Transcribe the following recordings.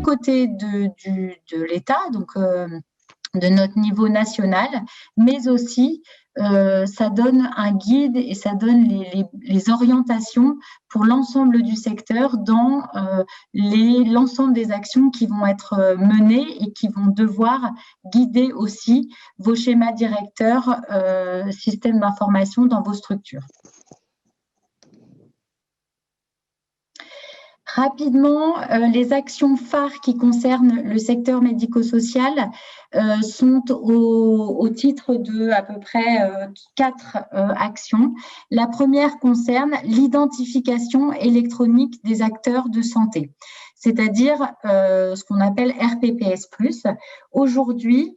côté de l'État, donc de notre niveau national, mais aussi ça donne un guide et ça donne les orientations pour l'ensemble du secteur dans l'ensemble des actions qui vont être menées et qui vont devoir guider aussi vos schémas directeurs, systèmes d'information dans vos structures. Rapidement, les actions phares qui concernent le secteur médico-social sont au titre de à peu près 4 actions. La première concerne l'identification électronique des acteurs de santé, c'est-à-dire ce qu'on appelle RPPS+. Aujourd'hui,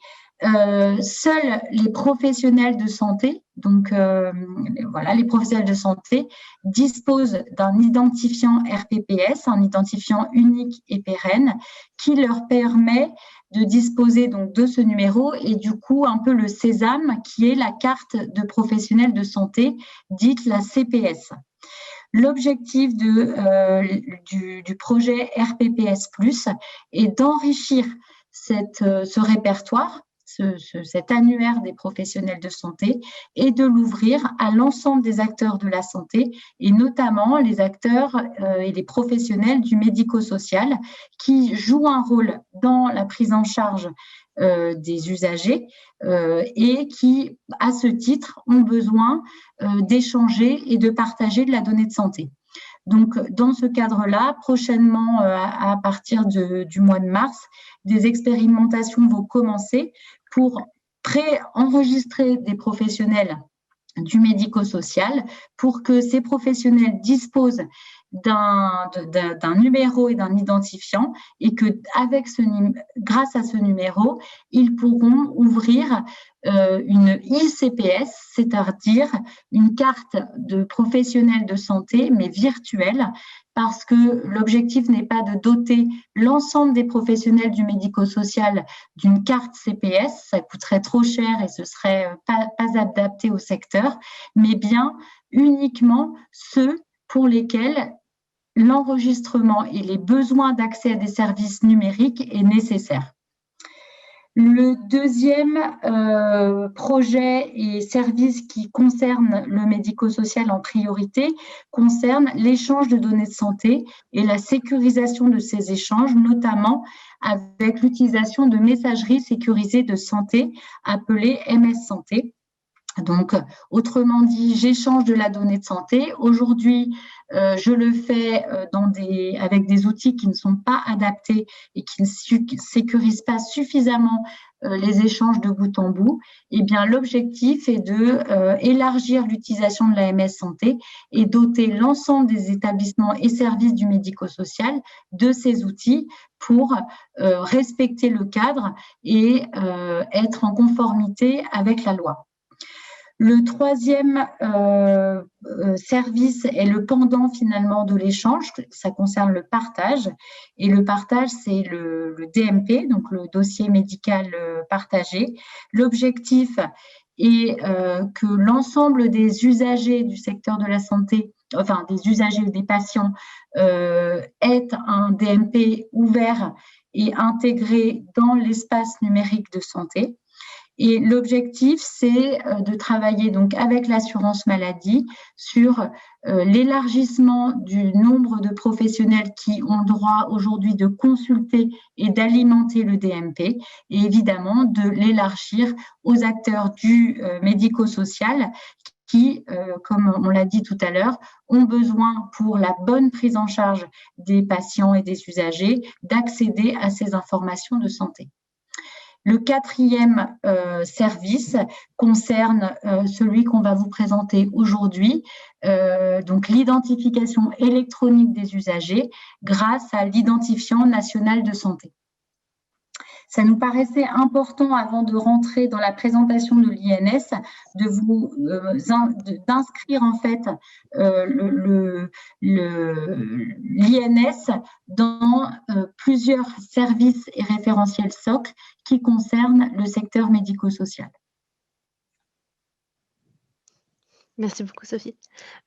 seuls les professionnels de santé, donc voilà, les professionnels de santé disposent d'un identifiant RPPS, un identifiant unique et pérenne, qui leur permet de disposer donc de ce numéro et du coup un peu le sésame qui est la carte de professionnel de santé, dite la CPS. L'objectif du projet RPPS+, est d'enrichir ce répertoire, cet annuaire des professionnels de santé, et de l'ouvrir à l'ensemble des acteurs de la santé, et notamment les acteurs et les professionnels du médico-social qui jouent un rôle dans la prise en charge des usagers et qui, à ce titre, ont besoin d'échanger et de partager de la donnée de santé. Donc, dans ce cadre-là, prochainement, à partir du mois de mars, des expérimentations vont commencer pour pré-enregistrer des professionnels du médico-social pour que ces professionnels disposent d'un numéro et d'un identifiant et que grâce à ce numéro, ils pourront ouvrir une ICPS, c'est-à-dire une carte de professionnel de santé, mais virtuelle, parce que l'objectif n'est pas de doter l'ensemble des professionnels du médico-social d'une carte CPS, ça coûterait trop cher et ce serait pas adapté au secteur, mais bien uniquement ceux pour lesquels l'enregistrement et les besoins d'accès à des services numériques est nécessaire. Le deuxième projet et service qui concerne le médico-social en priorité concerne l'échange de données de santé et la sécurisation de ces échanges, notamment avec l'utilisation de messageries sécurisées de santé appelées MS Santé. Donc, autrement dit, j'échange de la donnée de santé. Aujourd'hui, je le fais avec des outils qui ne sont pas adaptés et qui ne sécurisent pas suffisamment les échanges de bout en bout. Eh bien, l'objectif est de élargir l'utilisation de la MS Santé et doter l'ensemble des établissements et services du médico-social de ces outils pour respecter le cadre et être en conformité avec la loi. Le troisième service est le pendant finalement de l'échange, ça concerne le partage. Et le partage, c'est le DMP, donc le dossier médical partagé. L'objectif est que l'ensemble des usagers du secteur de la santé, enfin des usagers ou des patients, aient un DMP ouvert et intégré dans l'espace numérique de santé. Et l'objectif, c'est de travailler donc avec l'assurance maladie sur l'élargissement du nombre de professionnels qui ont droit aujourd'hui de consulter et d'alimenter le DMP et évidemment de l'élargir aux acteurs du médico-social qui, comme on l'a dit tout à l'heure, ont besoin pour la bonne prise en charge des patients et des usagers d'accéder à ces informations de santé. Le quatrième service concerne celui qu'on va vous présenter aujourd'hui, donc l'identification électronique des usagers grâce à l'identifiant national de santé. Ça nous paraissait important, avant de rentrer dans la présentation de l'INS, d'inscrire en fait l'INS dans plusieurs services et référentiels socles qui concernent le secteur médico-social. Merci beaucoup, Sophie.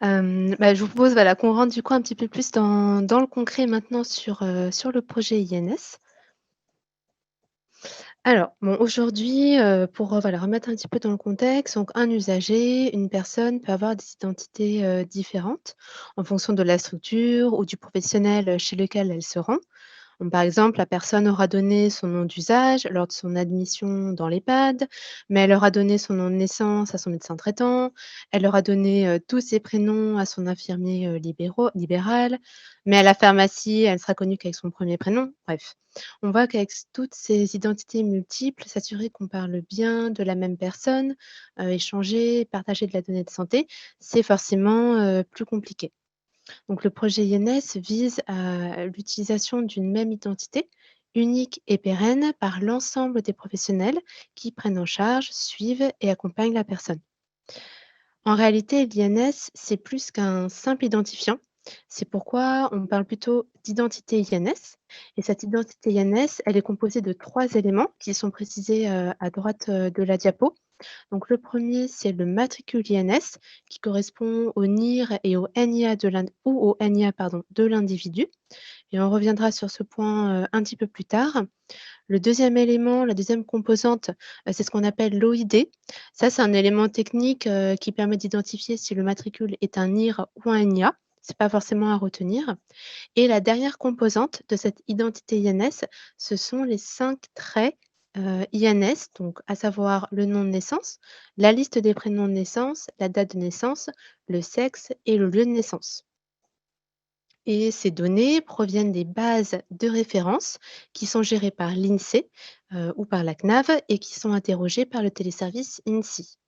Je vous propose qu'on rentre du coup un petit peu plus dans le concret maintenant sur le projet INS. Alors, bon, aujourd'hui, pour, voilà, remettre un petit peu dans le contexte, donc un usager, une personne peut avoir des identités, différentes en fonction de la structure ou du professionnel, chez lequel elle se rend. Donc, par exemple, la personne aura donné son nom d'usage lors de son admission dans l'EHPAD, mais elle aura donné son nom de naissance à son médecin traitant, elle aura donné, tous ses prénoms à son infirmier, libéral, mais à la pharmacie, elle sera connue qu'avec son premier prénom. Bref, on voit qu'avec toutes ces identités multiples, s'assurer qu'on parle bien de la même personne, échanger, partager de la donnée de santé, c'est forcément, plus compliqué. Donc le projet INS vise à l'utilisation d'une même identité, unique et pérenne par l'ensemble des professionnels qui prennent en charge, suivent et accompagnent la personne. En réalité, l'INS, c'est plus qu'un simple identifiant. C'est pourquoi on parle plutôt d'identité INS. Et cette identité INS, elle est composée de 3 éléments qui sont précisés à droite de la diapo. Donc le premier, c'est le matricule INS qui correspond au NIR et au NIA ou au NIA pardon, de l'individu. Et on reviendra sur ce point un petit peu plus tard. Le deuxième élément, la deuxième composante, c'est ce qu'on appelle l'OID. Ça, c'est un élément technique qui permet d'identifier si le matricule est un NIR ou un NIA. C'est pas forcément à retenir. Et la dernière composante de cette identité INS, ce sont les 5 traits, INS, donc à savoir le nom de naissance, la liste des prénoms de naissance, la date de naissance, le sexe et le lieu de naissance. Et ces données proviennent des bases de référence qui sont gérées par l'INSEE, ou par la CNAV et qui sont interrogées par le téléservice INSEE.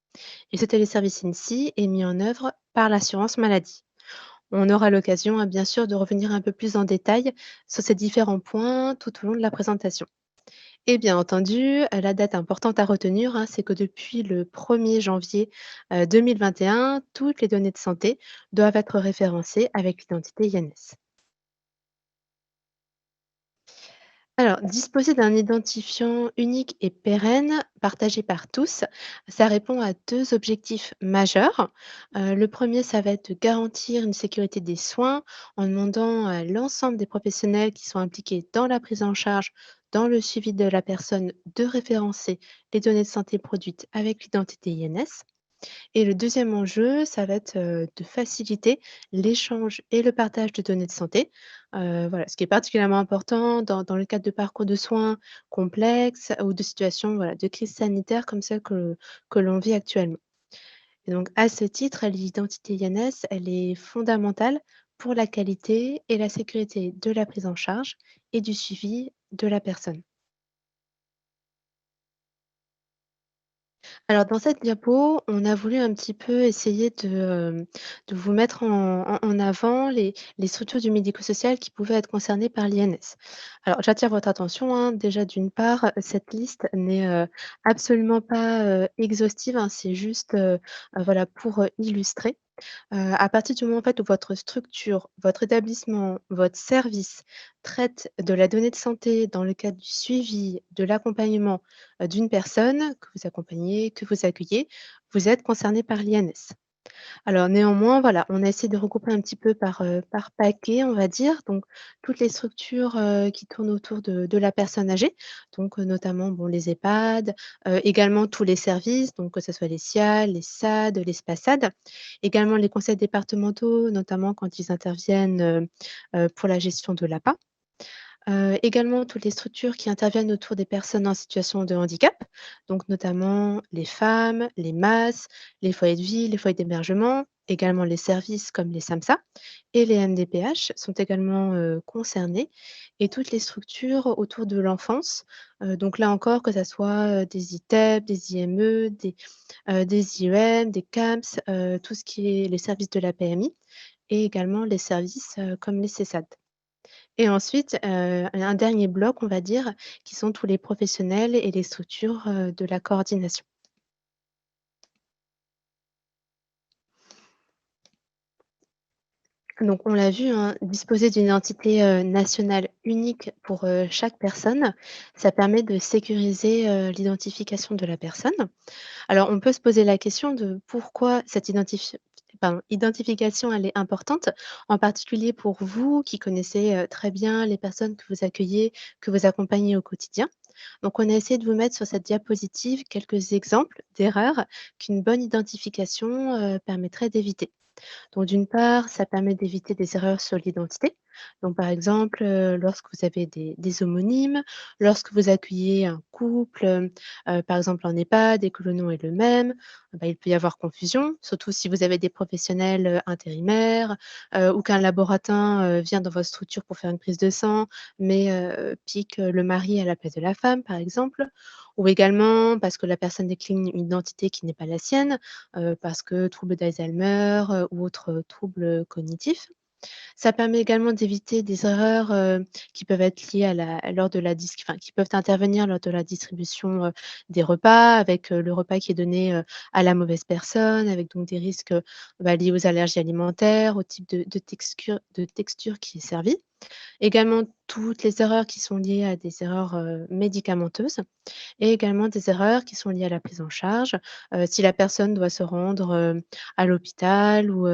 Et ce téléservice INSEE est mis en œuvre par l'assurance maladie. On aura l'occasion, bien sûr, de revenir un peu plus en détail sur ces différents points tout au long de la présentation. Et bien entendu, la date importante à retenir, hein, c'est que depuis le 1er janvier, 2021, toutes les données de santé doivent être référencées avec l'identité INS. Alors, disposer d'un identifiant unique et pérenne, partagé par tous, ça répond à 2 objectifs majeurs. Le premier, ça va être de garantir une sécurité des soins en demandant à l'ensemble des professionnels qui sont impliqués dans la prise en charge, dans le suivi de la personne, de référencer les données de santé produites avec l'identité INS. Et le deuxième enjeu, ça va être, de faciliter l'échange et le partage de données de santé. Voilà, ce qui est particulièrement important dans le cadre de parcours de soins complexes ou de situations, voilà, de crise sanitaire comme celle que l'on vit actuellement. Et donc à ce titre, l'identité INS, elle est fondamentale pour la qualité et la sécurité de la prise en charge et du suivi de la personne. Alors dans cette diapo, on a voulu un petit peu essayer de vous mettre en avant les structures du médico-social qui pouvaient être concernées par l'INS. Alors j'attire votre attention, hein, déjà d'une part, cette liste n'est, absolument pas, exhaustive, hein, c'est juste, voilà pour, illustrer. À partir du moment, en fait, où votre structure, votre établissement, votre service traite de la donnée de santé dans le cadre du suivi, de l'accompagnement, d'une personne que vous accompagnez, que vous accueillez, vous êtes concerné par l'INS. Alors néanmoins, voilà, on a essayé de regrouper un petit peu par paquet, on va dire, donc toutes les structures, qui tournent autour de la personne âgée, donc notamment, bon, les EHPAD, également tous les services, donc que ce soit les SIAL, les SAD, les SPASAD, également les conseils départementaux, notamment quand ils interviennent, pour la gestion de l'APA. Également toutes les structures qui interviennent autour des personnes en situation de handicap, donc notamment les femmes, les MAS, les foyers de vie, les foyers d'hébergement, également les services comme les SAMSA et les MDPH sont également, concernés et toutes les structures autour de l'enfance, donc là encore que ça soit, des ITEP, des IME, des IEM, des CAMS, tout ce qui est les services de la PMI et également les services, comme les CESAD. Et ensuite, un dernier bloc, on va dire, qui sont tous les professionnels et les structures, de la coordination. Donc on l'a vu, hein, disposer d'une identité, nationale unique pour, chaque personne, ça permet de sécuriser, l'identification de la personne. Alors on peut se poser la question de pourquoi cette identification, elle est importante, en particulier pour vous qui connaissez, très bien les personnes que vous accueillez, que vous accompagnez au quotidien. Donc, on a essayé de vous mettre sur cette diapositive quelques exemples d'erreurs qu'une bonne identification permettrait d'éviter. Donc d'une part, ça permet d'éviter des erreurs sur l'identité. Donc par exemple, lorsque vous avez des homonymes, lorsque vous accueillez un couple, par exemple en EHPAD et que le nom est le même, bah, il peut y avoir confusion, surtout si vous avez des professionnels, intérimaires, ou qu'un laboratin, vient dans votre structure pour faire une prise de sang, mais pique, le mari à la place de la femme, par exemple. Ou également parce que la personne décline une identité qui n'est pas la sienne, parce que trouble d'Alzheimer, ou autres troubles cognitifs. Ça permet également d'éviter des erreurs, qui peuvent être liées à la lors de la dis enfin, qui peuvent intervenir lors de la distribution, des repas avec, le repas qui est donné, à la mauvaise personne, avec donc des risques, bah, liés aux allergies alimentaires, au type de texture qui est servi. Également toutes les erreurs qui sont liées à des erreurs, médicamenteuses et également des erreurs qui sont liées à la prise en charge, si la personne doit se rendre, à l'hôpital ou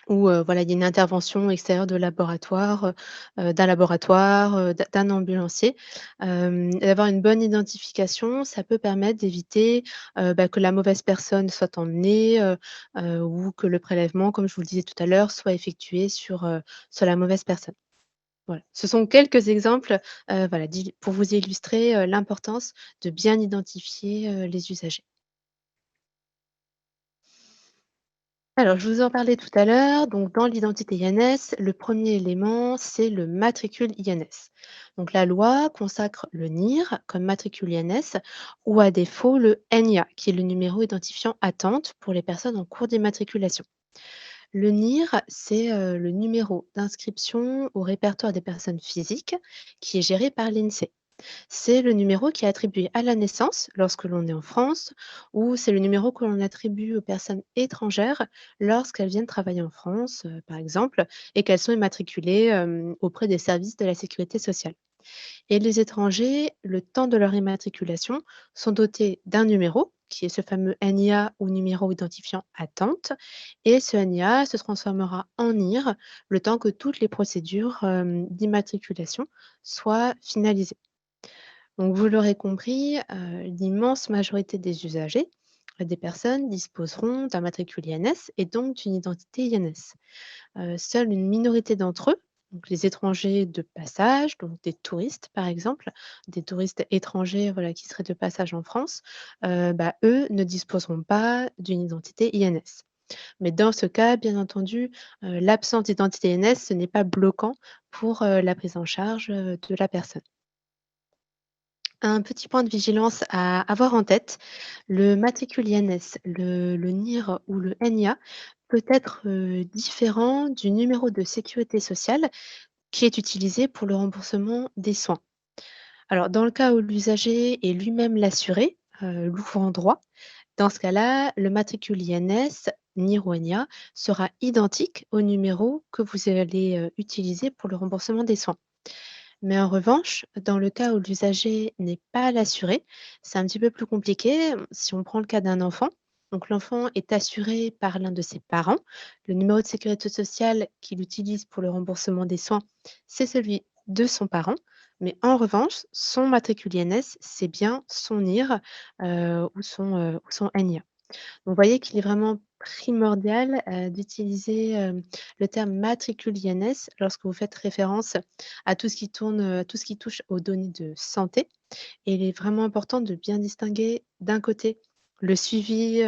voilà, il y a une intervention extérieure de laboratoire, d'un laboratoire, d'un ambulancier. D'avoir une bonne identification, ça peut permettre d'éviter, bah, que la mauvaise personne soit emmenée, ou que le prélèvement, comme je vous le disais tout à l'heure, soit effectué sur la mauvaise personne. Voilà. Ce sont quelques exemples, voilà, pour vous illustrer, l'importance de bien identifier, les usagers. Alors, je vous en parlais tout à l'heure, donc dans l'identité INS, le premier élément, c'est le matricule INS. Donc la loi consacre le NIR comme matricule INS ou à défaut le NIA, qui est le numéro identifiant attente pour les personnes en cours d'immatriculation. Le NIR, c'est le numéro d'inscription au répertoire des personnes physiques qui est géré par l'INSEE. C'est le numéro qui est attribué à la naissance lorsque l'on est en France ou c'est le numéro que l'on attribue aux personnes étrangères lorsqu'elles viennent travailler en France, par exemple, et qu'elles sont immatriculées auprès des services de la sécurité sociale. Et les étrangers, le temps de leur immatriculation, sont dotés d'un numéro, qui est ce fameux NIA ou numéro identifiant attente, et ce NIA se transformera en NIR le temps que toutes les procédures d'immatriculation soient finalisées. Donc vous l'aurez compris, l'immense majorité des usagers, des personnes disposeront d'un matricule INS et donc d'une identité INS. Seule une minorité d'entre eux, donc les étrangers de passage, donc des touristes par exemple, des touristes étrangers, voilà, qui seraient de passage en France, bah, eux ne disposeront pas d'une identité INS. Mais dans ce cas, bien entendu, l'absence d'identité INS, ce n'est pas bloquant pour, la prise en charge, de la personne. Un petit point de vigilance à avoir en tête, le matricule INS, le NIR ou le NIA peut être, différent du numéro de sécurité sociale qui est utilisé pour le remboursement des soins. Alors dans le cas où l'usager est lui-même l'assuré, l'ouvrant droit, dans ce cas-là, le matricule INS, NIR ou NIA sera identique au numéro que vous allez, utiliser pour le remboursement des soins. Mais en revanche, dans le cas où l'usager n'est pas l'assuré, c'est un petit peu plus compliqué. Si on prend le cas d'un enfant, donc l'enfant est assuré par l'un de ses parents. Le numéro de sécurité sociale qu'il utilise pour le remboursement des soins, c'est celui de son parent. Mais en revanche, son matricule INS, c'est bien son IR ou son NIA. Vous voyez qu'il est vraiment primordial, d'utiliser, le terme matricule INS lorsque vous faites référence à tout ce qui tourne, tout ce qui touche aux données de santé et il est vraiment important de bien distinguer d'un côté le suivi,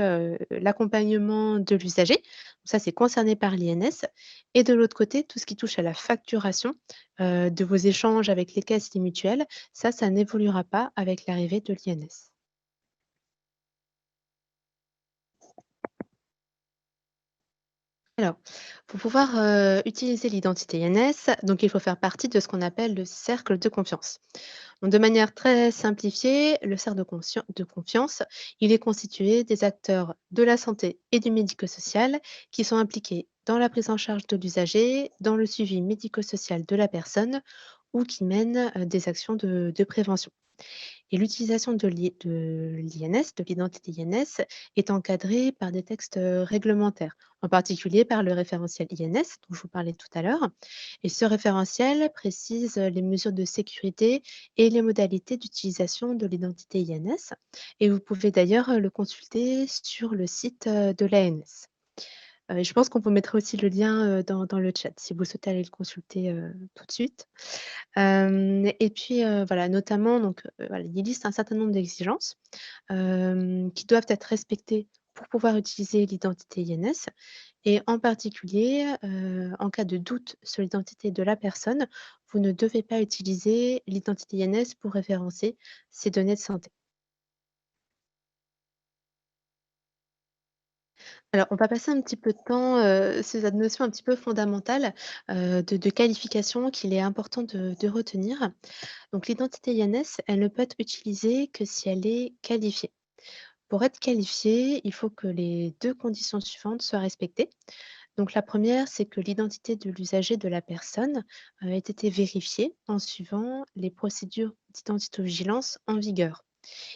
l'accompagnement de l'usager, ça c'est concerné par l'INS et de l'autre côté tout ce qui touche à la facturation, de vos échanges avec les caisses, les mutuelles, ça n'évoluera pas avec l'arrivée de l'INS. Alors, pour pouvoir, utiliser l'identité INS, donc il faut faire partie de ce qu'on appelle le cercle de confiance. Donc de manière très simplifiée, le cercle de confiance, il est constitué des acteurs de la santé et du médico-social qui sont impliqués dans la prise en charge de l'usager, dans le suivi médico-social de la personne ou qui mènent, des actions de prévention. Et l'utilisation de l'INS, de l'identité INS, est encadrée par des textes réglementaires, en particulier par le référentiel INS dont je vous parlais tout à l'heure. Et ce référentiel précise les mesures de sécurité et les modalités d'utilisation de l'identité INS. Et vous pouvez d'ailleurs le consulter sur le site de l'ANS. Je pense qu'on peut mettre aussi le lien dans le chat si vous souhaitez aller le consulter tout de suite. Et puis, voilà, notamment donc, voilà, il liste un certain nombre d'exigences, qui doivent être respectées pour pouvoir utiliser l'identité INS et en particulier, en cas de doute sur l'identité de la personne, vous ne devez pas utiliser l'identité INS pour référencer ces données de santé. Alors, on va passer un petit peu de temps, sur cette notion un petit peu fondamentale, de qualification qu'il est important de retenir. Donc l'identité INS, elle ne peut être utilisée que si elle est qualifiée. Pour être qualifiée, il faut que les 2 conditions suivantes soient respectées. Donc la première, c'est que l'identité de l'usager, de la personne, ait été vérifiée en suivant les procédures d'identitovigilance en vigueur.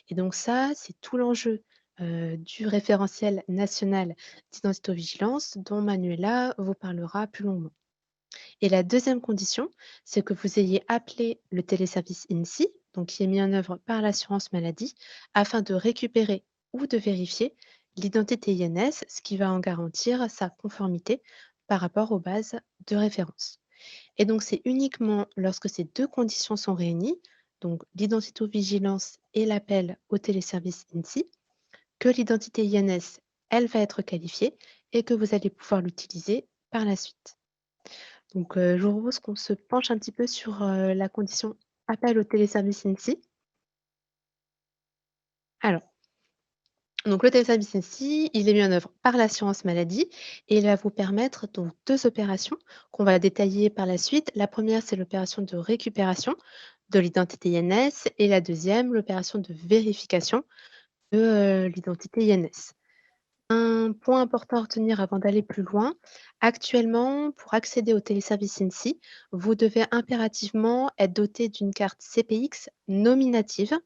Et donc ça, c'est tout l'enjeu, du référentiel national d'identitovigilance dont Manuela vous parlera plus longuement. Et la deuxième condition, c'est que vous ayez appelé le téléservice INSI, donc qui est mis en œuvre par l'assurance maladie, afin de récupérer ou de vérifier l'identité INS, ce qui va en garantir sa conformité par rapport aux bases de référence. Et donc c'est uniquement lorsque ces 2 conditions sont réunies, donc l'identitovigilance et l'appel au téléservice INSI, que l'identité INS, elle va être qualifiée et que vous allez pouvoir l'utiliser par la suite. Donc, je vous propose qu'on se penche un petit peu sur, la condition appel au téléservice INSI. Alors, donc le téléservice INSI, il est mis en œuvre par l'assurance maladie et il va vous permettre donc 2 opérations qu'on va détailler par la suite. La première, c'est l'opération de récupération de l'identité INS et la deuxième, l'opération de vérification de, l'identité INS. Un point important à retenir avant d'aller plus loin, actuellement, pour accéder au téléservice INSI, vous devez impérativement être doté d'une carte CPX nominative.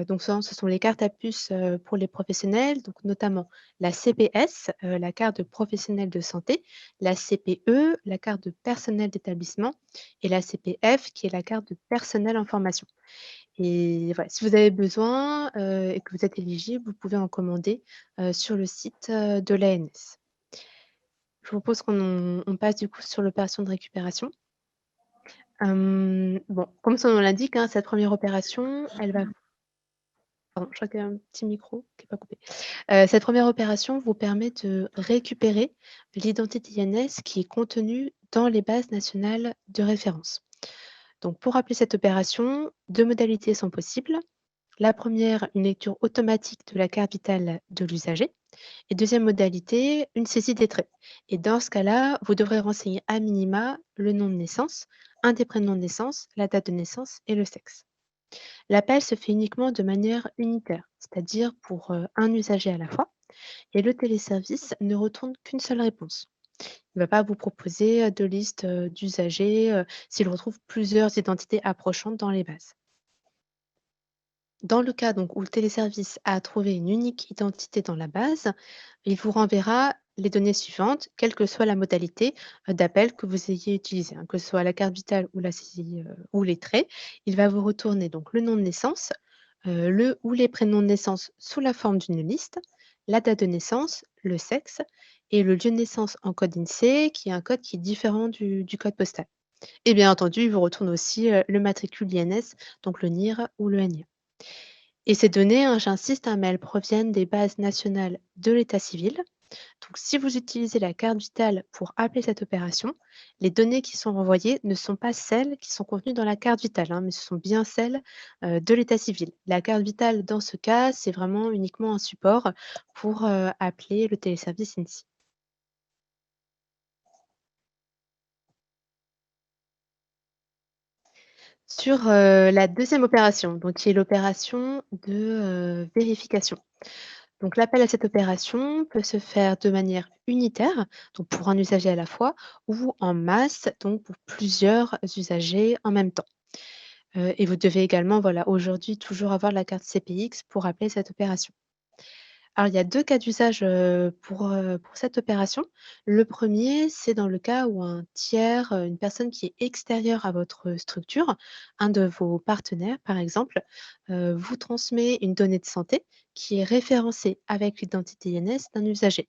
Donc ça, ce sont les cartes à puce, pour les professionnels, donc notamment la CPS, la carte de professionnel de santé, la CPE, la carte de personnel d'établissement et la CPF qui est la carte de personnel en formation. Et voilà, si vous avez besoin, et que vous êtes éligible, vous pouvez en commander, sur le site, de l'ANS. Je vous propose qu'on passe du coup sur l'opération de récupération. Bon, comme son nom l'indique, hein, cette première opération, elle va pardon, je crois qu'il y a un petit micro qui est pas coupé. Cette première opération vous permet de récupérer l'identité INS qui est contenue dans les bases nationales de référence. Donc pour appeler cette opération, 2 modalités sont possibles. La première, une lecture automatique de la carte vitale de l'usager. Et deuxième modalité, une saisie des traits. Et dans ce cas-là, vous devrez renseigner à minima le nom de naissance, un des prénoms de naissance, la date de naissance et le sexe. L'appel se fait uniquement de manière unitaire, c'est-à-dire pour un usager à la fois, et le téléservice ne retourne qu'une seule réponse. Il ne va pas vous proposer de liste d'usagers s'il retrouve plusieurs identités approchantes dans les bases. Dans le cas donc où le téléservice a trouvé une unique identité dans la base, il vous renverra les données suivantes, quelle que soit la modalité d'appel que vous ayez utilisée, hein, que ce soit la carte vitale ou la saisie ou les traits. Il va vous retourner donc le nom de naissance, le ou les prénoms de naissance sous la forme d'une liste, la date de naissance, le sexe et le lieu de naissance en code INSEE, qui est un code qui est différent du code postal. Et bien entendu, il vous retourne aussi le matricule INS, donc le NIR ou le NIA. Et ces données, hein, j'insiste, hein, mais elles proviennent des bases nationales de l'état civil. Donc, si vous utilisez la carte vitale pour appeler cette opération, les données qui sont renvoyées ne sont pas celles qui sont contenues dans la carte vitale, hein, mais ce sont bien celles de l'état civil. La carte vitale, dans ce cas, c'est vraiment uniquement un support pour appeler le téléservice INSI. Sur la deuxième opération, donc qui est l'opération de vérification. Donc l'appel à cette opération peut se faire de manière unitaire, donc pour un usager à la fois, ou en masse, donc pour plusieurs usagers en même temps. Et vous devez également, voilà, aujourd'hui toujours avoir la carte CPX pour appeler cette opération. Alors, il y a 2 cas d'usage, pour cette opération. Le premier, c'est dans le cas où un tiers, une personne qui est extérieure à votre structure, un de vos partenaires par exemple, vous transmet une donnée de santé qui est référencée avec l'identité INS d'un usager.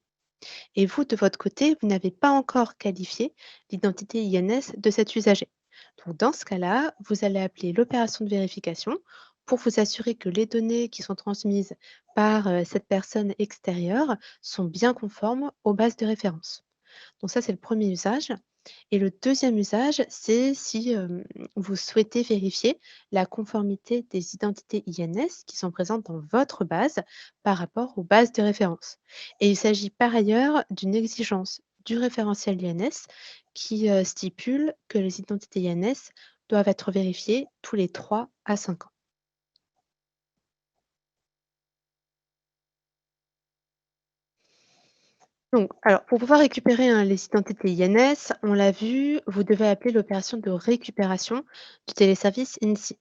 Et vous, de votre côté, vous n'avez pas encore qualifié l'identité INS de cet usager. Donc, dans ce cas-là, vous allez appeler l'opération de vérification pour vous assurer que les données qui sont transmises par cette personne extérieure sont bien conformes aux bases de référence. Donc ça, c'est le premier usage. Et le deuxième usage, c'est si vous souhaitez vérifier la conformité des identités INS qui sont présentes dans votre base par rapport aux bases de référence. Et il s'agit par ailleurs d'une exigence du référentiel INS qui stipule que les identités INS doivent être vérifiées tous les 3 à 5 ans. Donc, alors, pour pouvoir récupérer, hein, les identités INS, on l'a vu, vous devez appeler l'opération de récupération du téléservice INSI.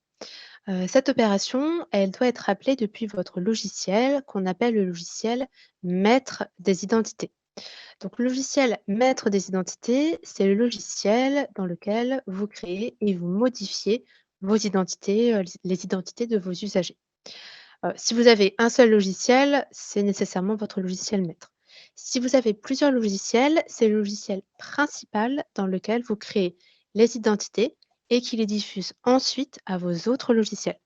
Cette opération, elle doit être appelée depuis votre logiciel qu'on appelle le logiciel maître des identités. Donc, le logiciel maître des identités, c'est le logiciel dans lequel vous créez et vous modifiez vos identités, les identités de vos usagers. Si vous avez un seul logiciel, c'est nécessairement votre logiciel maître. Si vous avez plusieurs logiciels, c'est le logiciel principal dans lequel vous créez les identités et qui les diffuse ensuite à vos autres logiciels.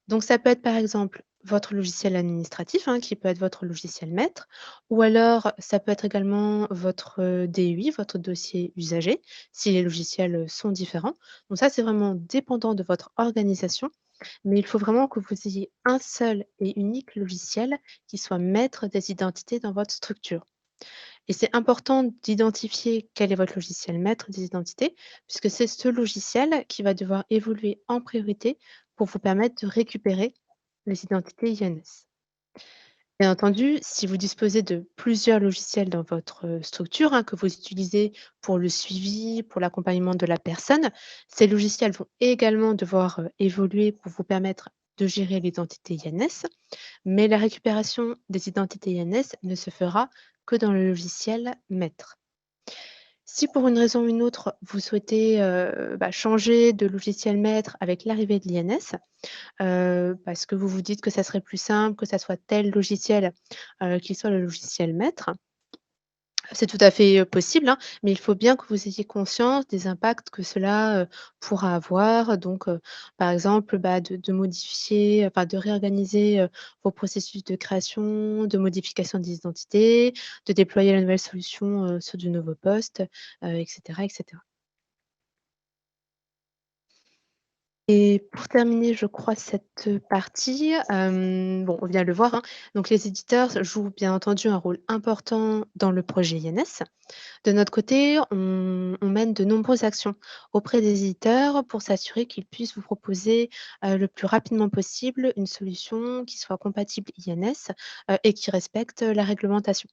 Donc ça peut être par exemple votre logiciel administratif, hein, qui peut être votre logiciel maître, ou alors ça peut être également votre DUI, votre dossier usager, si les logiciels sont différents. Donc ça, c'est vraiment dépendant de votre organisation, mais il faut vraiment que vous ayez un seul et unique logiciel qui soit maître des identités dans votre structure. Et c'est important d'identifier quel est votre logiciel maître des identités, puisque c'est ce logiciel qui va devoir évoluer en priorité pour vous permettre de récupérer les identités INS. Bien entendu, si vous disposez de plusieurs logiciels dans votre structure, hein, que vous utilisez pour le suivi, pour l'accompagnement de la personne, ces logiciels vont également devoir évoluer pour vous permettre de gérer l'identité INS, mais la récupération des identités INS ne se fera que dans le logiciel maître. Si pour une raison ou une autre, vous souhaitez changer de logiciel maître avec l'arrivée de l'INS, parce que vous vous dites que ça serait plus simple, que ça soit tel logiciel, qui soit le logiciel maître. C'est tout à fait, possible, hein, mais il faut bien que vous ayez conscience des impacts que cela, pourra avoir. Donc, par exemple, de modifier, enfin de réorganiser, vos processus de création, de modification des identités, de déployer la nouvelle solution, sur de nouveaux postes, et cetera, et cetera. Et pour terminer, je crois, cette partie, bon, on vient de le voir, hein, donc les éditeurs jouent bien entendu un rôle important dans le projet INS. De notre côté, on mène de nombreuses actions auprès des éditeurs pour s'assurer qu'ils puissent vous proposer, le plus rapidement possible une solution qui soit compatible INS, et qui respecte la réglementation.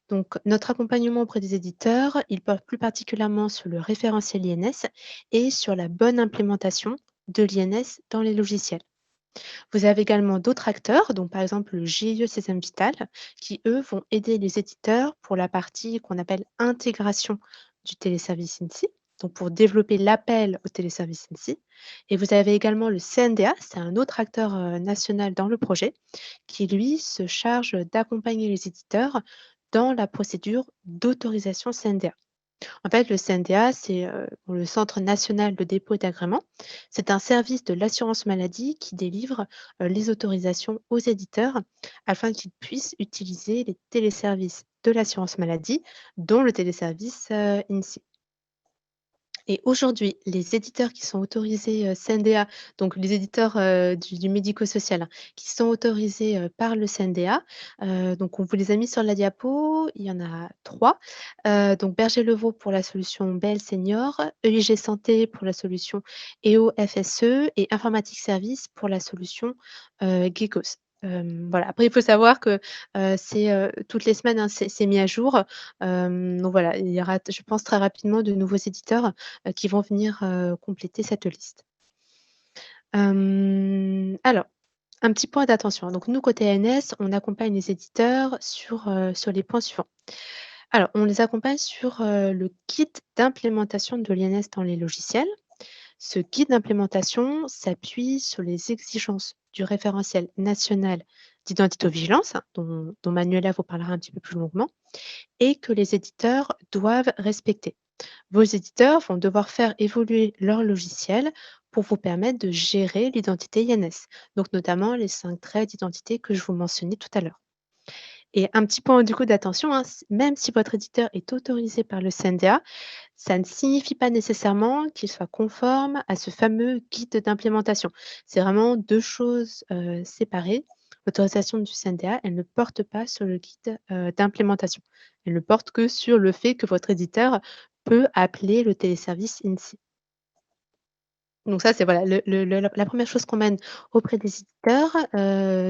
Donc notre accompagnement auprès des éditeurs, il porte plus particulièrement sur le référentiel INS et sur la bonne implémentation de l'INS dans les logiciels. Vous avez également d'autres acteurs, donc par exemple le GIE Sésame Vital, qui eux vont aider les éditeurs pour la partie qu'on appelle intégration du téléservice INSI, donc pour développer l'appel au téléservice INSI. Et vous avez également le CNDA, c'est un autre acteur national dans le projet, qui lui se charge d'accompagner les éditeurs dans la procédure d'autorisation CNDA. En fait, le CNDA, c'est, le Centre national de dépôt et d'agrément. C'est un service de l'assurance maladie qui délivre, les autorisations aux éditeurs afin qu'ils puissent utiliser les téléservices de l'assurance maladie, dont le téléservice, INSI. Et aujourd'hui, les éditeurs qui sont autorisés, CNDA, donc les éditeurs, du médico-social, hein, qui sont autorisés, par le CNDA, donc on vous les a mis sur la diapo, il y en a 3. Donc Berger Levaux pour la solution BEL Senior, EIG Santé pour la solution EO FSE et Informatique Service pour la solution, Geckos. Voilà. Après il faut savoir que, c'est, toutes les semaines, hein, c'est mis à jour. Donc voilà, il y aura je pense très rapidement de nouveaux éditeurs qui vont venir, compléter cette liste. Alors, un petit point d'attention. Donc nous, côté ANS, on accompagne les éditeurs sur les points suivants. Alors, on les accompagne sur, le guide d'implémentation de l'INS dans les logiciels. Ce guide d'implémentation s'appuie sur les exigences du référentiel national d'identité-vigilance, hein, dont Manuela vous parlera un petit peu plus longuement, et que les éditeurs doivent respecter. Vos éditeurs vont devoir faire évoluer leur logiciel pour vous permettre de gérer l'identité INS, donc notamment les 5 traits d'identité que je vous mentionnais tout à l'heure. Et un petit point du coup d'attention, hein, même si votre éditeur est autorisé par le CNDA, ça ne signifie pas nécessairement qu'il soit conforme à ce fameux guide d'implémentation. C'est vraiment 2 choses, séparées. L'autorisation du CNDA, elle ne porte pas sur le guide, d'implémentation. Elle ne porte que sur le fait que votre éditeur peut appeler le téléservice INSI. Donc ça, c'est voilà la 1re chose qu'on mène auprès des éditeurs.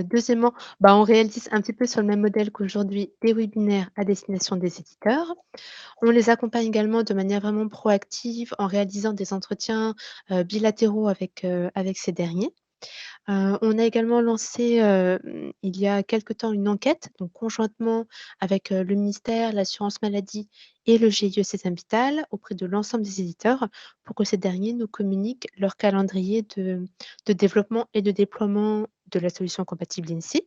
Deuxièmement, bah, on réalise un petit peu sur le même modèle qu'aujourd'hui des webinaires à destination des éditeurs. On les accompagne également de manière vraiment proactive en réalisant des entretiens, bilatéraux avec ces derniers. On a également lancé, il y a quelque temps une enquête, donc conjointement avec, le ministère, l'assurance maladie et le GIE Sésame Vital auprès de l'ensemble des éditeurs pour que ces derniers nous communiquent leur calendrier de développement et de déploiement de la solution compatible INSI.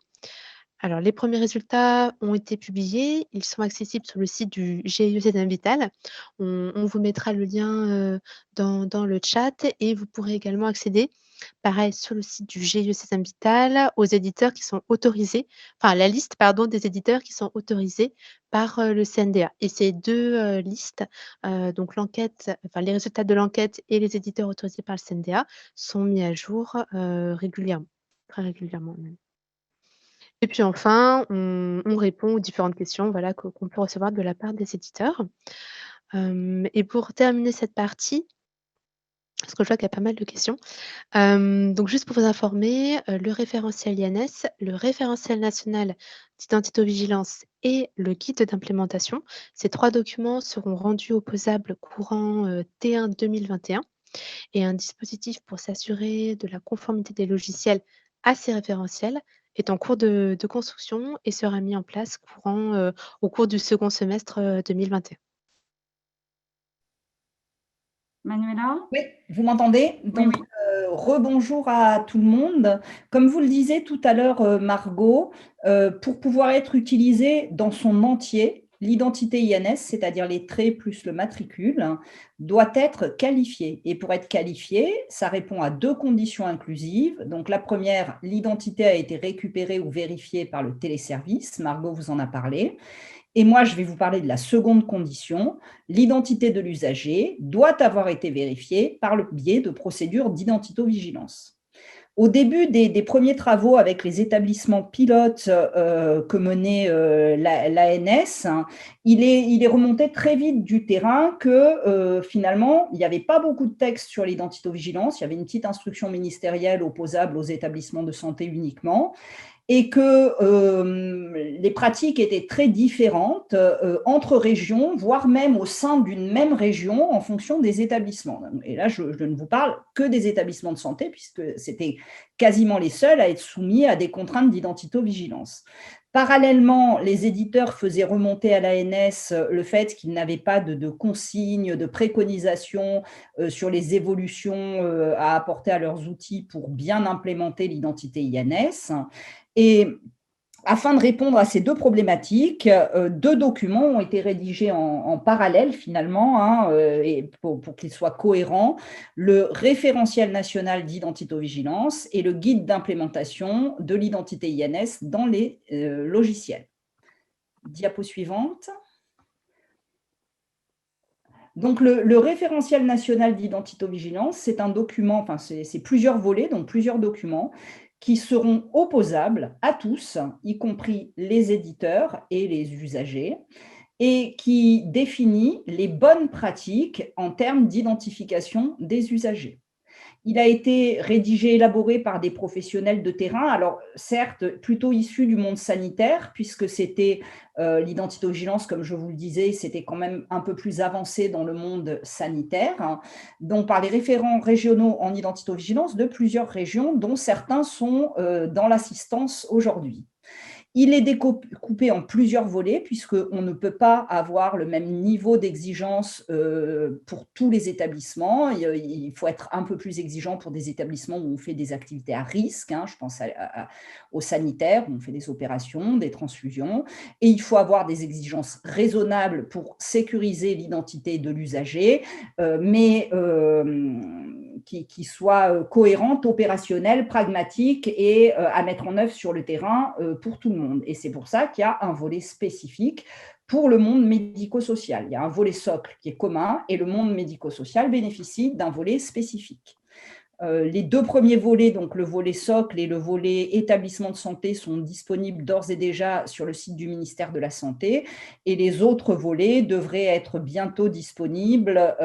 Alors les premiers résultats ont été publiés, ils sont accessibles sur le site du GIE Sésame Vital. On vous mettra le lien, dans le chat et vous pourrez également accéder, pareil sur le site du GIE Sésame Vital, aux éditeurs qui sont autorisés, enfin la liste pardon des éditeurs qui sont autorisés par, le CNDA et ces 2 listes, donc l'enquête, enfin les résultats de l'enquête et les éditeurs autorisés par le CNDA sont mis à jour, régulièrement, très régulièrement même. Et puis enfin, on répond aux différentes questions, voilà, qu'on peut recevoir de la part des éditeurs. Et pour terminer cette partie, parce que je vois qu'il y a pas mal de questions, donc juste pour vous informer, le référentiel INS, le référentiel national d'identité-vigilance et le guide d'implémentation, ces 3 documents seront rendus opposables courant, T1 2021 et un dispositif pour s'assurer de la conformité des logiciels à ces référentiels est en cours de construction et sera mis en place au cours du second semestre, 2021. Manuela? Oui, vous m'entendez? Oui, Donc, oui. rebonjour à tout le monde. Comme vous le disiez tout à l'heure, Margot, pour pouvoir être utilisé dans son entier, l'identité INS, c'est-à-dire les traits plus le matricule, doit être qualifiée. Et pour être qualifiée, ça répond à 2 conditions inclusives. Donc, la première, l'identité a été récupérée ou vérifiée par le téléservice. Margot vous en a parlé. Et moi, je vais vous parler de la seconde condition. L'identité de l'usager doit avoir été vérifiée par le biais de procédures d'identito-vigilance. Au début des premiers travaux avec les établissements pilotes que menait l'ANS, il est remonté très vite du terrain que finalement, il n'y avait pas beaucoup de textes sur l'identito-vigilance. Il y avait une petite instruction ministérielle opposable aux établissements de santé uniquement, et que les pratiques étaient très différentes entre régions, voire même au sein d'une même région en fonction des établissements. Et là, je ne vous parle que des établissements de santé, puisque c'était quasiment les seuls à être soumis à des contraintes d'identito-vigilance. Parallèlement, les éditeurs faisaient remonter à l'ANS le fait qu'ils n'avaient pas de consignes, de préconisations sur les évolutions à apporter à leurs outils pour bien implémenter l'identité INS. Et afin de répondre à ces 2 problématiques, 2 documents ont été rédigés en parallèle finalement, hein, et pour qu'ils soient cohérents, le référentiel national d'identito-vigilance et le guide d'implémentation de l'identité INS dans les logiciels. Diapo suivante. Donc, le référentiel national d'identito-vigilance, c'est un document, enfin c'est plusieurs volets, donc plusieurs documents, qui seront opposables à tous, y compris les éditeurs et les usagers, et qui définit les bonnes pratiques en termes d'identification des usagers. Il a été rédigé, élaboré par des professionnels de terrain, alors certes plutôt issus du monde sanitaire, puisque c'était l'identité-vigilance, comme je vous le disais, c'était quand même un peu plus avancé dans le monde sanitaire, hein, donc par les référents régionaux en identité-vigilance de plusieurs régions, dont certains sont dans l'assistance aujourd'hui. Il est découpé en plusieurs volets puisqu'on ne peut pas avoir le même niveau d'exigence pour tous les établissements. Il faut être un peu plus exigeant pour des établissements où on fait des activités à risque. Hein, je pense aux sanitaires, où on fait des opérations, des transfusions. Et il faut avoir des exigences raisonnables pour sécuriser l'identité de l'usager, mais qui soient cohérentes, opérationnelles, pragmatiques et à mettre en œuvre sur le terrain pour tout le monde. Et c'est pour ça qu'il y a un volet spécifique pour le monde médico-social. Il y a un volet socle qui est commun et le monde médico-social bénéficie d'un volet spécifique. Les deux premiers volets, donc le volet socle et le volet établissement de santé, sont disponibles d'ores et déjà sur le site du ministère de la Santé, et les autres volets devraient être bientôt disponibles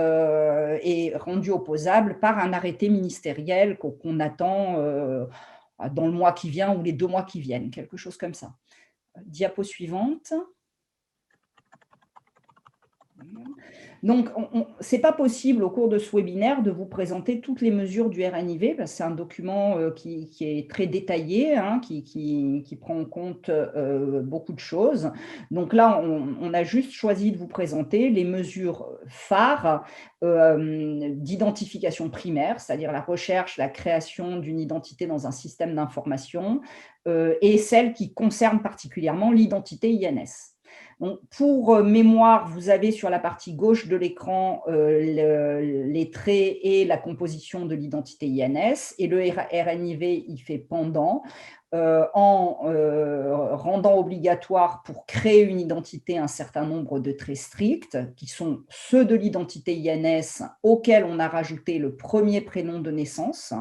et rendus opposables par un arrêté ministériel qu'on attend dans le mois qui vient ou les 2 mois qui viennent, quelque chose comme ça. Diapo suivante. Donc, ce n'est pas possible au cours de ce webinaire de vous présenter toutes les mesures du RNIV, parce que c'est un document qui est très détaillé, hein, qui prend en compte beaucoup de choses. Donc là, on a juste choisi de vous présenter les mesures phares d'identification primaire, c'est-à-dire la recherche, la création d'une identité dans un système d'information, et celles qui concernent particulièrement l'identité INS. Donc, pour mémoire, vous avez sur la partie gauche de l'écran les traits et la composition de l'identité INS, et le RNIV y fait pendant, en rendant obligatoire pour créer une identité un certain nombre de traits stricts, qui sont ceux de l'identité INS auxquels on a rajouté le premier prénom de naissance.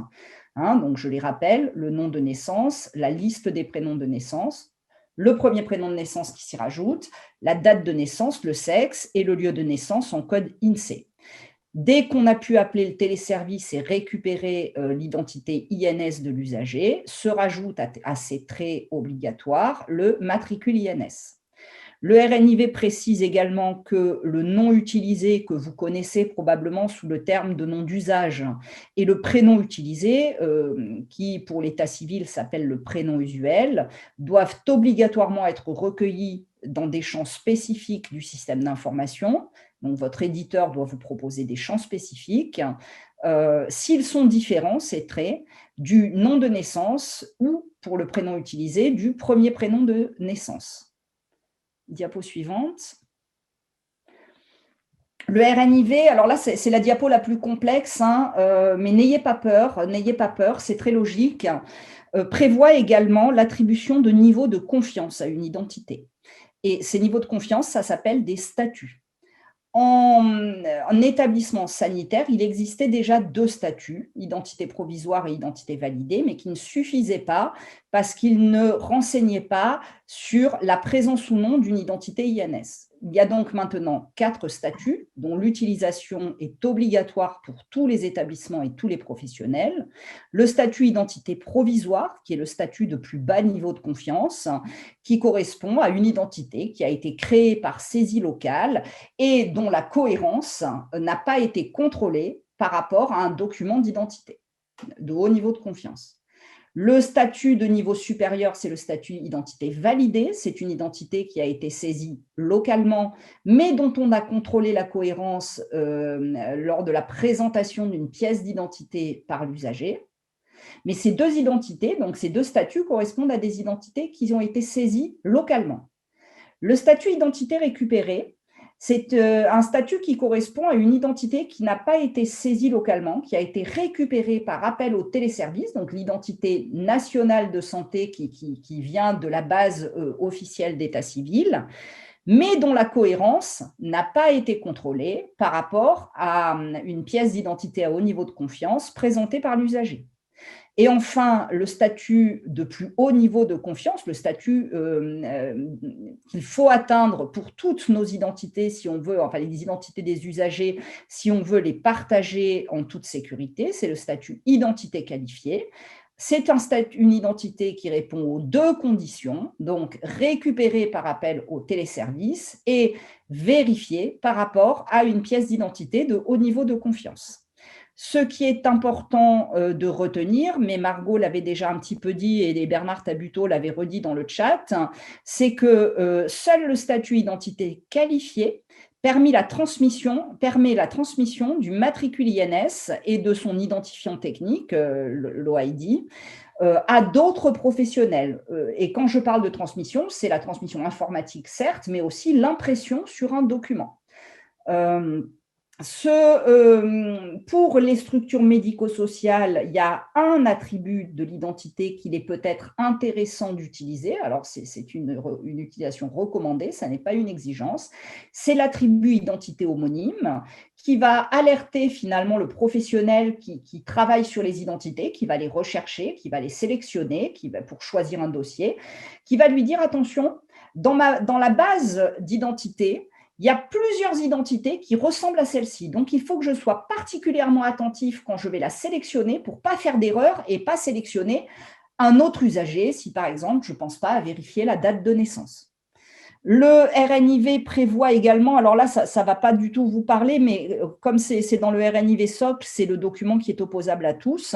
Hein, donc, je les rappelle, le nom de naissance, la liste des prénoms de naissance, le premier prénom de naissance qui s'y rajoute, la date de naissance, le sexe et le lieu de naissance en code INSEE. Dès qu'on a pu appeler le téléservice et récupérer l'identité INS de l'usager, se rajoute à ces traits obligatoires le matricule INS. Le RNIV précise également que le nom utilisé, que vous connaissez probablement sous le terme de nom d'usage, et le prénom utilisé, qui pour l'état civil s'appelle le prénom usuel, doivent obligatoirement être recueillis dans des champs spécifiques du système d'information. Donc, votre éditeur doit vous proposer des champs spécifiques. S'ils sont différents, ces traits, du nom de naissance ou, pour le prénom utilisé, du premier prénom de naissance. Diapo suivante. Le RNIV, alors là, c'est la diapo la plus complexe, hein, mais n'ayez pas peur, c'est très logique, prévoit également l'attribution de niveaux de confiance à une identité. Et ces niveaux de confiance, ça s'appelle des statuts. En établissement sanitaire, il existait déjà 2 statuts, identité provisoire et identité validée, mais qui ne suffisaient pas parce qu'ils ne renseignaient pas sur la présence ou non d'une identité INS. Il y a donc maintenant 4 statuts dont l'utilisation est obligatoire pour tous les établissements et tous les professionnels. Le statut identité provisoire, qui est le statut de plus bas niveau de confiance, qui correspond à une identité qui a été créée par saisie locale et dont la cohérence n'a pas été contrôlée par rapport à un document d'identité de haut niveau de confiance. Le statut de niveau supérieur, c'est le statut identité validée. C'est une identité qui a été saisie localement, mais dont on a contrôlé la cohérence lors de la présentation d'une pièce d'identité par l'usager. Mais ces 2 identités, donc ces 2 statuts, correspondent à des identités qui ont été saisies localement. Le statut identité récupéré, c'est un statut qui correspond à une identité qui n'a pas été saisie localement, qui a été récupérée par appel au téléservice, donc l'identité nationale de santé qui vient de la base officielle d'état civil, mais dont la cohérence n'a pas été contrôlée par rapport à une pièce d'identité à haut niveau de confiance présentée par l'usager. Et enfin, le statut de plus haut niveau de confiance, le statut qu'il faut atteindre pour toutes nos identités, si on veut, enfin les identités des usagers, si on veut les partager en toute sécurité, c'est le statut identité qualifiée. C'est une identité qui répond aux deux conditions, donc récupérée par appel au téléservice et vérifiée par rapport à une pièce d'identité de haut niveau de confiance. Ce qui est important de retenir, mais Margot l'avait déjà un petit peu dit et Bernard Tabuteau l'avait redit dans le chat, c'est que seul le statut identité qualifiée permet la transmission du matricule INS et de son identifiant technique, l'OID, à d'autres professionnels. Et quand je parle de transmission, c'est la transmission informatique, certes, mais aussi l'impression sur un document. Pour les structures médico-sociales, il y a un attribut de l'identité qu'il est peut-être intéressant d'utiliser. Alors, c'est une utilisation recommandée, ça n'est pas une exigence. C'est l'attribut identité homonyme qui va alerter finalement le professionnel qui travaille sur les identités, qui va les rechercher, qui va les sélectionner, pour choisir un dossier, qui va lui dire, attention, dans la base d'identité, il y a plusieurs identités qui ressemblent à celle-ci. Donc, il faut que je sois particulièrement attentif quand je vais la sélectionner pour ne pas faire d'erreur et pas sélectionner un autre usager si, par exemple, je ne pense pas à vérifier la date de naissance. Le RNIV prévoit également, alors là, ça ne va pas du tout vous parler, mais comme c'est dans le RNIV socle, c'est le document qui est opposable à tous,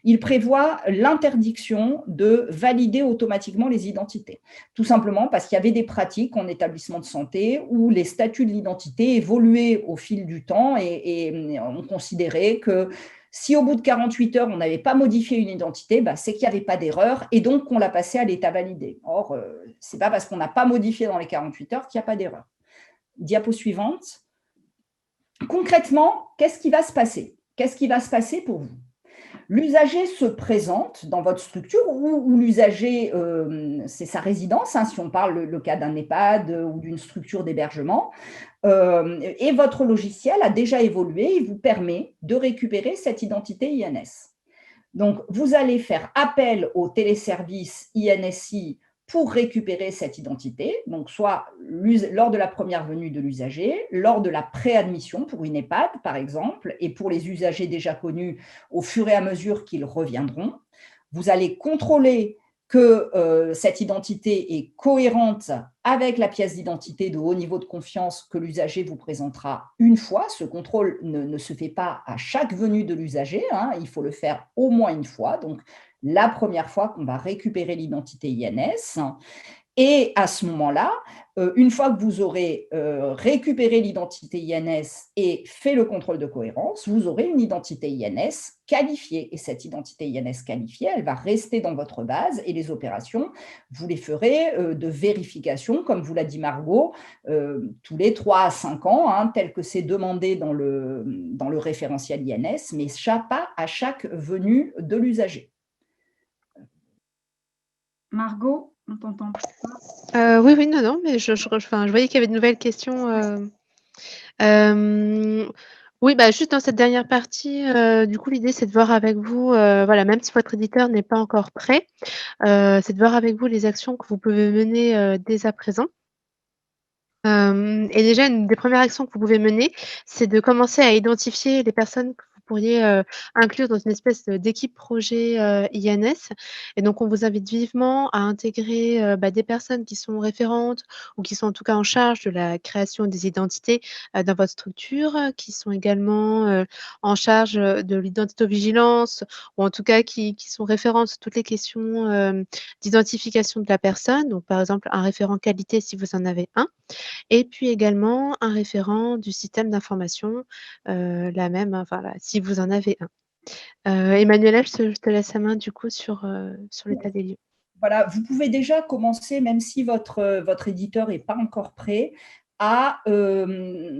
il prévoit l'interdiction de valider automatiquement les identités. Tout simplement parce qu'il y avait des pratiques en établissement de santé où les statuts de l'identité évoluaient au fil du temps et on considérait que si au bout de 48 heures, on n'avait pas modifié une identité, c'est qu'il n'y avait pas d'erreur et donc qu'on l'a passé à l'état validé. Or, ce n'est pas parce qu'on n'a pas modifié dans les 48 heures qu'il n'y a pas d'erreur. Diapo suivante. Concrètement, qu'est-ce qui va se passer? Qu'est-ce qui va se passer pour vous? L'usager se présente dans votre structure où l'usager, c'est sa résidence, si on parle le cas d'un EHPAD ou d'une structure d'hébergement, et votre logiciel a déjà évolué, il vous permet de récupérer cette identité INS. Donc, vous allez faire appel au téléservice INSI pour récupérer cette identité, donc soit lors de la première venue de l'usager, lors de la préadmission pour une EHPAD, par exemple, et pour les usagers déjà connus au fur et à mesure qu'ils reviendront. Vous allez contrôler que cette identité est cohérente avec la pièce d'identité de haut niveau de confiance que l'usager vous présentera une fois. Ce contrôle ne se fait pas à chaque venue de l'usager, il faut le faire au moins une fois. Donc, la première fois qu'on va récupérer l'identité INS. Et à ce moment-là, une fois que vous aurez récupéré l'identité INS et fait le contrôle de cohérence, vous aurez une identité INS qualifiée. Et cette identité INS qualifiée, elle va rester dans votre base et les opérations, vous les ferez de vérification, comme vous l'a dit Margot, tous les 3 à 5 ans, tel que c'est demandé dans le référentiel INS, mais pas à chaque venue de l'usager. Margot, on t'entend pas. Oui, non, mais je voyais qu'il y avait de nouvelles questions. Oui, juste dans cette dernière partie, du coup, l'idée, c'est de voir avec vous, même si votre éditeur n'est pas encore prêt, c'est de voir avec vous les actions que vous pouvez mener dès à présent. Et déjà, une des premières actions que vous pouvez mener, c'est de commencer à identifier les personnes que vous pourriez inclure dans une espèce d'équipe projet INS. Et donc, on vous invite vivement à intégrer des personnes qui sont référentes ou qui sont en tout cas en charge de la création des identités dans votre structure, qui sont également en charge de l'identité-vigilance ou en tout cas qui sont référentes sur toutes les questions d'identification de la personne. Donc, par exemple, un référent qualité si vous en avez un. Et puis également un référent du système d'information, si vous en avez un. Emmanuela, je te laisse la main du coup sur l'état des lieux. Voilà, vous pouvez déjà commencer, même si votre éditeur n'est pas encore prêt, à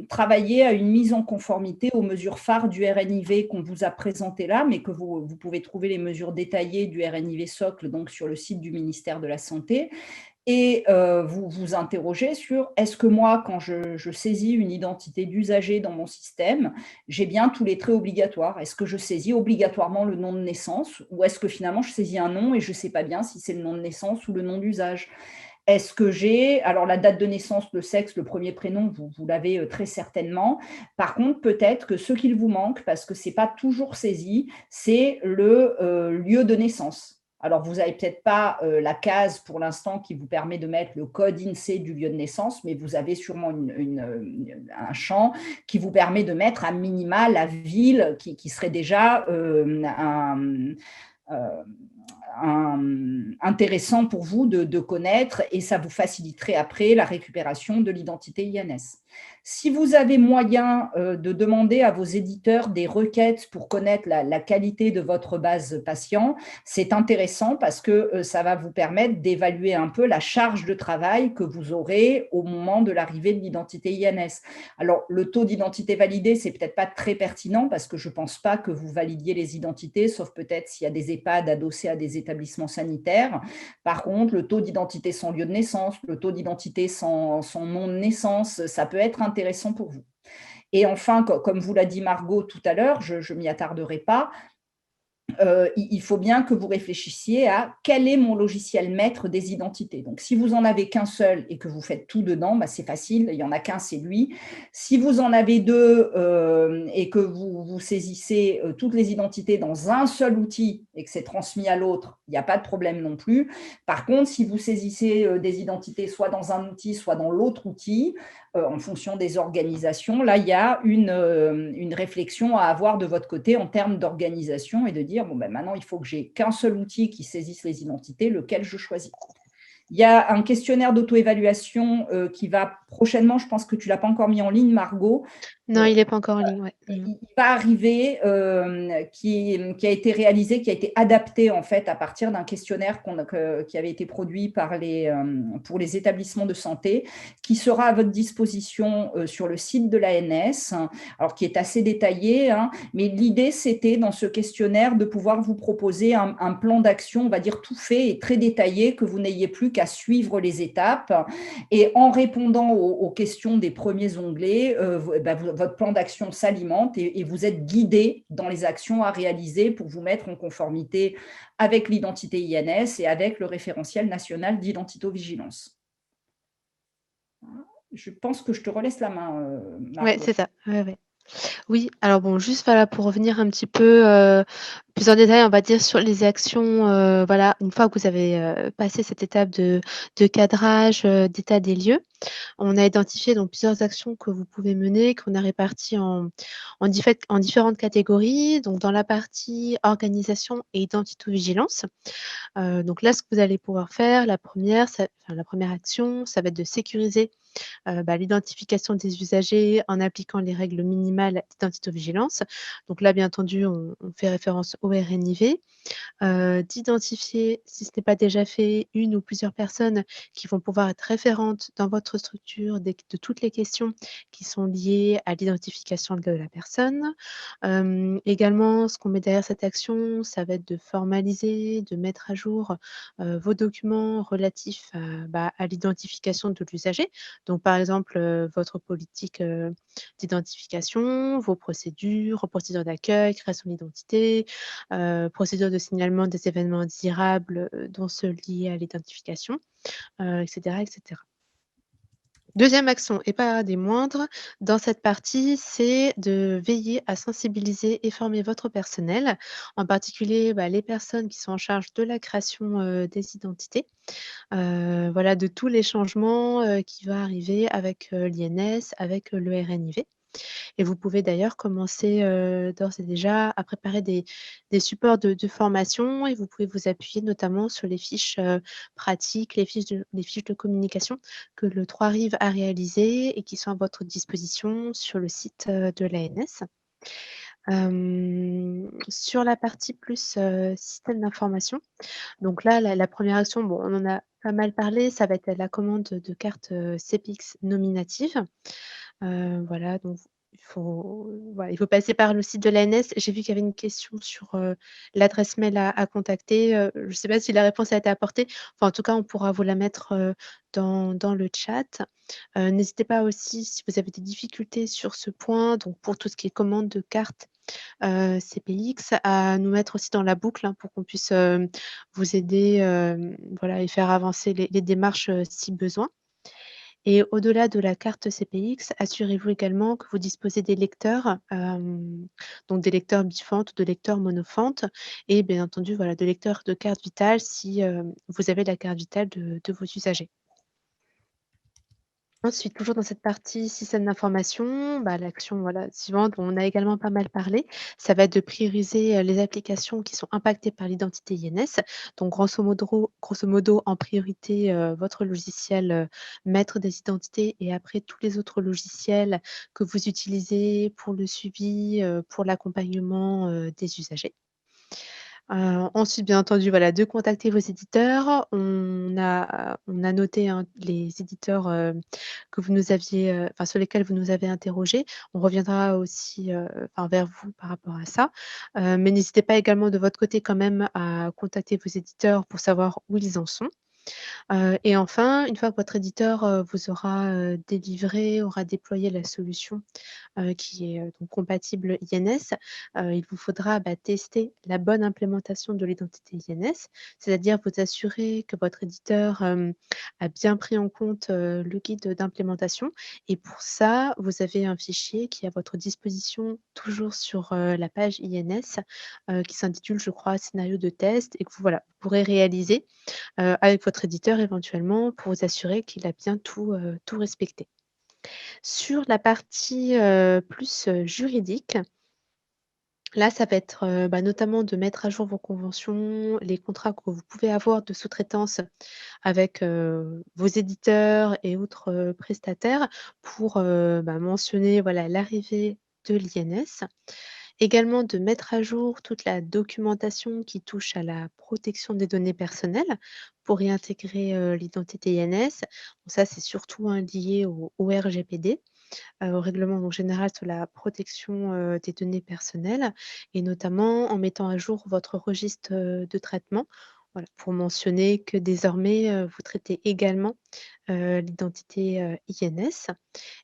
travailler à une mise en conformité aux mesures phares du RNIV qu'on vous a présenté là, mais que vous pouvez trouver les mesures détaillées du RNIV socle donc sur le site du ministère de la Santé. et vous vous interrogez sur: «Est-ce que moi, quand je saisis une identité d'usager dans mon système, j'ai bien tous les traits obligatoires? Est-ce que je saisis obligatoirement le nom de naissance ou est-ce que finalement je saisis un nom et je ne sais pas bien si c'est le nom de naissance ou le nom d'usage? Est-ce que j'ai alors la date de naissance, le sexe, le premier prénom, vous l'avez, très certainement. Par contre, peut-être que ce qu'il vous manque, parce que c'est pas toujours saisi, c'est le, lieu de naissance. Alors vous avez peut-être pas, la case pour l'instant qui vous permet de mettre le code INSEE du lieu de naissance, mais vous avez sûrement un champ qui vous permet de mettre à minima la ville qui serait déjà, heu, intéressant pour vous de connaître et ça vous faciliterait après la récupération de l'identité INS. Si vous avez moyen de demander à vos éditeurs des requêtes pour connaître la qualité de votre base patient, c'est intéressant parce que ça va vous permettre d'évaluer un peu la charge de travail que vous aurez au moment de l'arrivée de l'identité INS. Alors, le taux d'identité validée, c'est peut-être pas très pertinent parce que je ne pense pas que vous validiez les identités, sauf peut-être s'il y a des EHPAD adossés à des établissements sanitaires. Par contre, le taux d'identité sans lieu de naissance, le taux d'identité sans nom de naissance, ça peut être intéressant pour vous. Et enfin, comme vous l'a dit Margot tout à l'heure, je ne m'y attarderai pas, il faut bien que vous réfléchissiez à quel est mon logiciel maître des identités. Donc, si vous en avez qu'un seul et que vous faites tout dedans, bah, c'est facile, il y en a qu'un, c'est lui. Si vous en avez deux et que vous saisissez toutes les identités dans un seul outil et que c'est transmis à l'autre, il n'y a pas de problème non plus. Par contre, si vous saisissez des identités soit dans un outil, soit dans l'autre outil, en fonction des organisations, là, il y a une réflexion à avoir de votre côté en termes d'organisation et de dire, bon, ben, maintenant, il faut que j'ai qu'un seul outil qui saisisse les identités, lequel je choisis. Il y a un questionnaire d'auto-évaluation qui va prochainement, je pense que tu ne l'as pas encore mis en ligne, Margot. Non, il n'est pas encore en ligne, ouais. Il va arriver, qui a été réalisé, qui a été adapté en fait à partir d'un questionnaire qui avait été produit pour les établissements de santé, qui sera à votre disposition sur le site de l'ANS, alors qui est assez détaillé, hein, mais l'idée c'était dans ce questionnaire de pouvoir vous proposer un plan d'action, on va dire tout fait et très détaillé, que vous n'ayez plus qu'à suivre les étapes. Et en répondant aux questions des premiers onglets, votre plan d'action s'alimente et vous êtes guidé dans les actions à réaliser pour vous mettre en conformité avec l'identité INS et avec le référentiel national d'identito-vigilance. Je pense que je te relaisse la main, Margot. Ouais, c'est ça. Ouais. Oui, alors bon, juste voilà, pour revenir un petit peu plus en détail, on va dire, sur les actions, voilà, une fois que vous avez passé cette étape de cadrage, d'état des lieux, on a identifié donc plusieurs actions que vous pouvez mener, qu'on a réparties en différentes catégories. Donc dans la partie organisation et identito-vigilance, donc là, ce que vous allez pouvoir faire, la première action, ça va être de sécuriser l'identification des usagers en appliquant les règles minimales d'identito-vigilance. Donc là, bien entendu, on fait référence au RNIV. D'identifier, si ce n'est pas déjà fait, une ou plusieurs personnes qui vont pouvoir être référentes dans votre structure de toutes les questions qui sont liées à l'identification de la personne. Également, ce qu'on met derrière cette action, ça va être de formaliser, de mettre à jour vos documents relatifs à l'identification de l'usager. Donc, par exemple, votre politique d'identification, vos procédures d'accueil, création d'identité, procédure de signalement des événements indésirables, dont ceux liés à l'identification, etc., etc. Deuxième action, et pas des moindres, dans cette partie, c'est de veiller à sensibiliser et former votre personnel, en particulier les personnes qui sont en charge de la création des identités, voilà, de tous les changements qui vont arriver avec l'INS, avec le RNIV. Et vous pouvez d'ailleurs commencer d'ores et déjà à préparer des supports de formation et vous pouvez vous appuyer notamment sur les fiches pratiques, les fiches de communication que le 3 Rives a réalisées et qui sont à votre disposition sur le site de l'ANS. Sur la partie plus système d'information, donc là, la première action, bon, on en a pas mal parlé, ça va être la commande de cartes CPX nominatives. Voilà, donc il faut passer par le site de l'ANS. J'ai vu qu'il y avait une question sur l'adresse mail à contacter. Je ne sais pas si la réponse a été apportée. Enfin, en tout cas, on pourra vous la mettre dans le chat. N'hésitez pas aussi, si vous avez des difficultés sur ce point, donc pour tout ce qui est commande de cartes CPX, à nous mettre aussi dans la boucle pour qu'on puisse vous aider voilà, et faire avancer les démarches si besoin. Et au-delà de la carte CPX, assurez-vous également que vous disposez des lecteurs, donc des lecteurs bifentes ou de lecteurs monofentes et bien entendu voilà, de lecteurs de carte vitale si vous avez la carte vitale de vos usagers. Ensuite, toujours dans cette partie système d'information, l'action voilà, suivante, dont on a également pas mal parlé, ça va être de prioriser les applications qui sont impactées par l'identité INS. Donc, grosso modo en priorité, votre logiciel maître des identités et après tous les autres logiciels que vous utilisez pour le suivi, pour l'accompagnement des usagers. Ensuite, bien entendu, voilà, de contacter vos éditeurs. On a noté, les éditeurs, que vous nous aviez, enfin sur lesquels vous nous avez interrogés. On reviendra aussi, vers vous par rapport à ça. Mais n'hésitez pas également de votre côté quand même à contacter vos éditeurs pour savoir où ils en sont. Et enfin, une fois que votre éditeur, vous aura, délivré, aura déployé la solution, qui est, donc compatible INS, il vous faudra, tester la bonne implémentation de l'identité INS, c'est-à-dire vous assurer que votre éditeur, a bien pris en compte, le guide d'implémentation et pour ça, vous avez un fichier qui est à votre disposition toujours sur, la page INS, qui s'intitule, je crois, «Scénario de test» et que vous pourrez réaliser avec votre éditeur éventuellement pour vous assurer qu'il a bien tout respecté. Sur la partie, plus, juridique, là, ça va être, notamment de mettre à jour vos conventions, les contrats que vous pouvez avoir de sous-traitance avec, vos éditeurs et autres, prestataires pour, mentionner, voilà, l'arrivée de l'INS. Également de mettre à jour toute la documentation qui touche à la protection des données personnelles pour y intégrer, l'identité INS. Donc ça, c'est surtout, lié au RGPD, au règlement donc général sur la protection, des données personnelles et notamment en mettant à jour votre registre, de traitement. Voilà, pour mentionner que désormais, vous traitez également, l'identité, INS.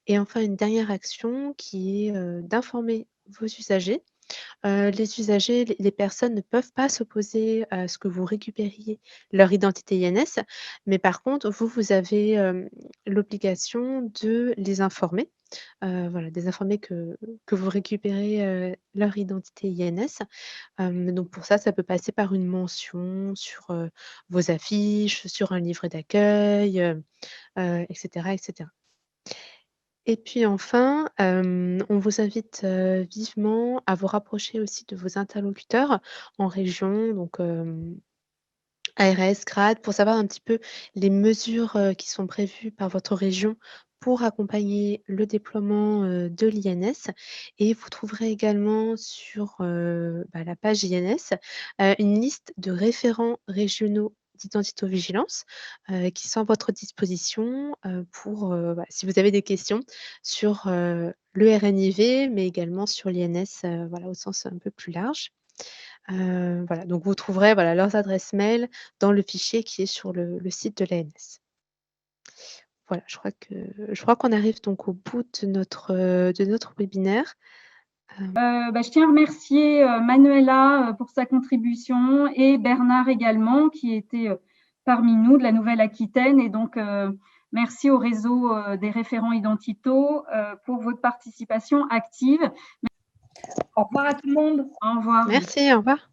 Et enfin, une dernière action qui est, d'informer vos usagers. Les usagers, les personnes ne peuvent pas s'opposer à ce que vous récupériez leur identité INS, mais par contre, vous avez, l'obligation de les informer, voilà, des informer que vous récupérez, leur identité INS. Donc pour ça, ça peut passer par une mention sur, vos affiches, sur un livret d'accueil, et cetera, et cetera. Et puis enfin, on vous invite, vivement à vous rapprocher aussi de vos interlocuteurs en région, donc ARS, CRAD, pour savoir un petit peu les mesures, qui sont prévues par votre région pour accompagner le déploiement, de l'INS et vous trouverez également sur, la page INS, une liste de référents régionaux d'identito-vigilance, qui sont à votre disposition, pour, si vous avez des questions sur, le RNIV, mais également sur l'INS, au sens un peu plus large. Voilà, donc vous trouverez, leurs adresses mail dans le fichier qui est sur le site de l'ANS. Voilà, je crois qu'on arrive donc au bout de notre webinaire. Je tiens à remercier Manuela pour sa contribution et Bernard également qui était parmi nous de la Nouvelle-Aquitaine et donc merci au réseau des référents Identito pour votre participation active. Au revoir à tout le monde. Au revoir. Merci, au revoir.